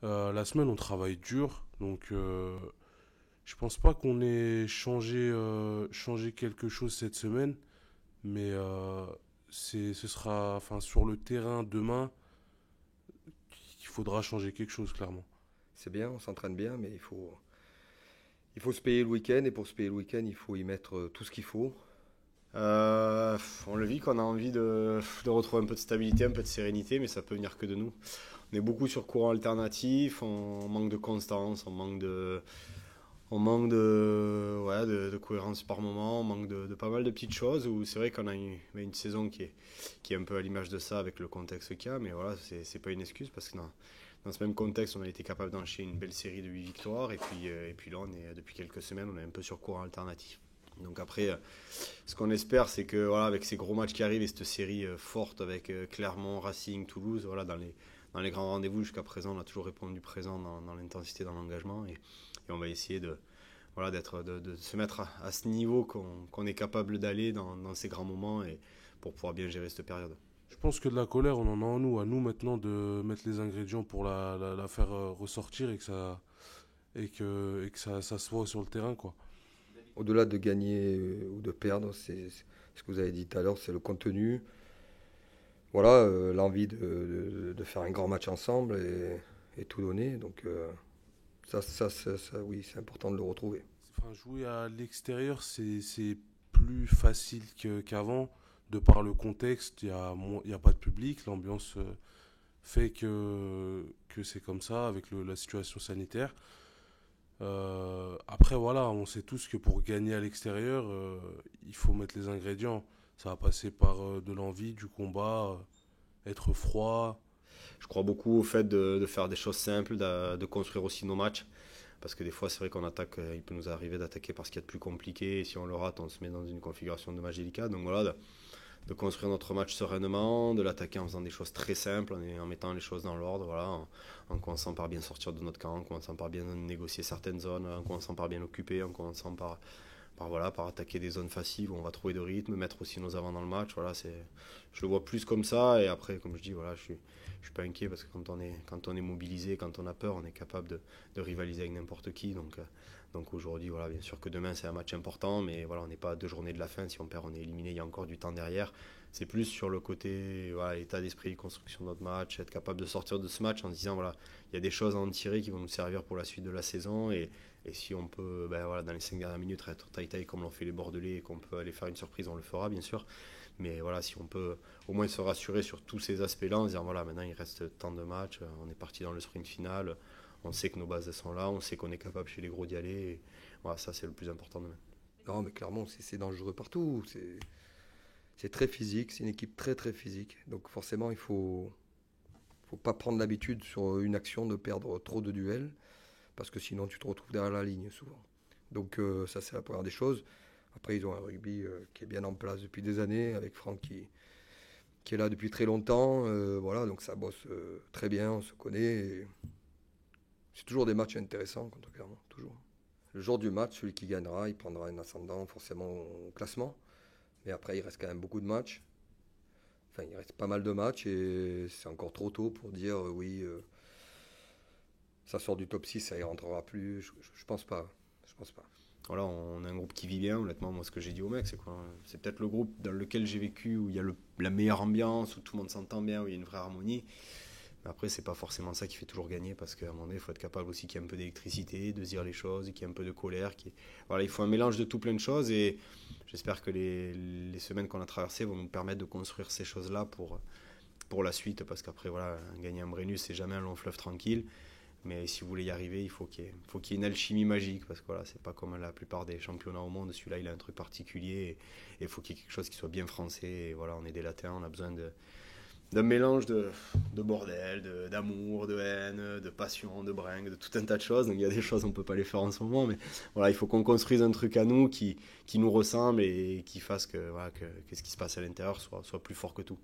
La semaine, on travaille dur, donc je pense pas qu'on ait changé quelque chose cette semaine, mais ce sera, enfin, sur le terrain demain, il faudra changer quelque chose, clairement. C'est bien, on s'entraîne bien, mais il faut se payer le week-end, et pour se payer le week-end, il faut y mettre tout ce qu'il faut. On le vit qu'on a envie de retrouver un peu de stabilité, un peu de sérénité, mais ça peut venir que de nous. On est beaucoup sur courant alternatif, on manque de constance, on manque de cohérence par moment, on manque de pas mal de petites choses où c'est vrai qu'on a une saison qui est un peu à l'image de ça avec le contexte qu'il y a, mais voilà, c'est pas une excuse parce que dans ce même contexte, on a été capable d'enchaîner une belle série de 8 victoires et puis là, depuis quelques semaines, on est un peu sur courant alternatif. Donc après, ce qu'on espère, c'est que voilà, avec ces gros matchs qui arrivent et cette série forte avec Clermont, Racing, Toulouse, voilà, dans les grands rendez-vous jusqu'à présent, on a toujours répondu présent dans l'intensité, dans l'engagement et on va essayer voilà, de se mettre à ce niveau qu'on est capable d'aller dans ces grands moments et pour pouvoir bien gérer cette période. Je pense que de la colère, on en a en nous, à nous maintenant de mettre les ingrédients pour la faire ressortir et que ça se voit sur le terrain, quoi. Au-delà de gagner ou de perdre, c'est ce que vous avez dit tout à l'heure, c'est le contenu. Voilà, l'envie de faire un grand match ensemble et tout donner. Donc ça, oui, c'est important de le retrouver. Enfin, jouer à l'extérieur, c'est plus facile qu'avant, de par le contexte. Il y a pas de public, l'ambiance fait que c'est comme ça avec la situation sanitaire. Après, voilà, on sait tous que pour gagner à l'extérieur, il faut mettre les ingrédients. Ça va passer par de l'envie, du combat, être froid. Je crois beaucoup au fait de faire des choses simples, de construire aussi nos matchs. Parce que des fois, c'est vrai qu'on attaque, il peut nous arriver d'attaquer par ce qu'il y a de plus compliqué. Et si on le rate, on se met dans une configuration de match délicate. Donc voilà, de construire notre match sereinement, de l'attaquer en faisant des choses très simples, en mettant les choses dans l'ordre, voilà, en commençant par bien sortir de notre camp, en commençant par bien négocier certaines zones, en commençant par bien occuper, en commençant par attaquer des zones faciles où on va trouver de rythme, mettre aussi nos avants dans le match. Voilà, je le vois plus comme ça. Et après, comme je dis, voilà, je suis pas inquiet parce que quand on est mobilisé, quand on a peur, on est capable de rivaliser avec n'importe qui. Donc aujourd'hui, voilà, bien sûr que demain c'est un match important, mais voilà, on n'est pas à 2 journées de la fin. Si on perd, on est éliminé. Il y a encore du temps derrière. C'est plus sur le côté, voilà, état d'esprit, construction de notre match, être capable de sortir de ce match en se disant, voilà, il y a des choses à en tirer qui vont nous servir pour la suite de la saison. Et si on peut, ben voilà, dans les 5 dernières minutes, être taille-taille comme l'ont fait les Bordelais et qu'on peut aller faire une surprise, on le fera bien sûr. Mais voilà, si on peut au moins se rassurer sur tous ces aspects-là, en se disant voilà, maintenant il reste tant de matchs, on est parti dans le sprint final, on sait que nos bases sont là, on sait qu'on est capable chez les gros d'y aller. Et voilà, ça c'est le plus important demain. Non, mais clairement, c'est dangereux partout. C'est très physique, c'est une équipe très très physique. Donc forcément, il faut pas prendre l'habitude sur une action de perdre trop de duels, parce que sinon tu te retrouves derrière la ligne souvent. Donc ça c'est la première des choses. Après ils ont un rugby qui est bien en place depuis des années, avec Franck qui est là depuis très longtemps. Voilà, donc ça bosse très bien, on se connaît. Et c'est toujours des matchs intéressants contre Clermont, toujours. Le jour du match, celui qui gagnera, il prendra un ascendant forcément au classement. Mais après, il reste quand même beaucoup de matchs. Enfin, il reste pas mal de matchs et c'est encore trop tôt pour dire oui, ça sort du top 6, ça y rentrera plus. Je pense pas. Je pense pas. Voilà, on a un groupe qui vit bien. Honnêtement, moi, ce que j'ai dit au mec, c'est quoi? C'est peut-être le groupe dans lequel j'ai vécu où il y a la meilleure ambiance, où tout le monde s'entend bien, où il y a une vraie harmonie. Mais après, c'est pas forcément ça qui fait toujours gagner parce qu'à un moment donné, il faut être capable aussi qu'il y ait un peu d'électricité, de se dire les choses, qu'il y ait un peu de colère. Voilà, il faut un mélange de tout plein de choses et j'espère que les semaines qu'on a traversées vont nous permettre de construire ces choses-là pour la suite parce qu'après, voilà, gagner un Brennus, c'est jamais un long fleuve tranquille. Mais si vous voulez y arriver, il faut qu'il y ait une alchimie magique parce que voilà, c'est pas comme la plupart des championnats au monde. Celui-là, il a un truc particulier et il faut qu'il y ait quelque chose qui soit bien français. Et voilà, on est des latins, on a besoin d'un mélange de bordel, d'amour, de haine, de passion, de bringue, de tout un tas de choses. Donc il y a des choses, on ne peut pas les faire en ce moment. Mais voilà, il faut qu'on construise un truc à nous qui nous ressemble et qui fasse que ce qui se passe à l'intérieur soit plus fort que tout.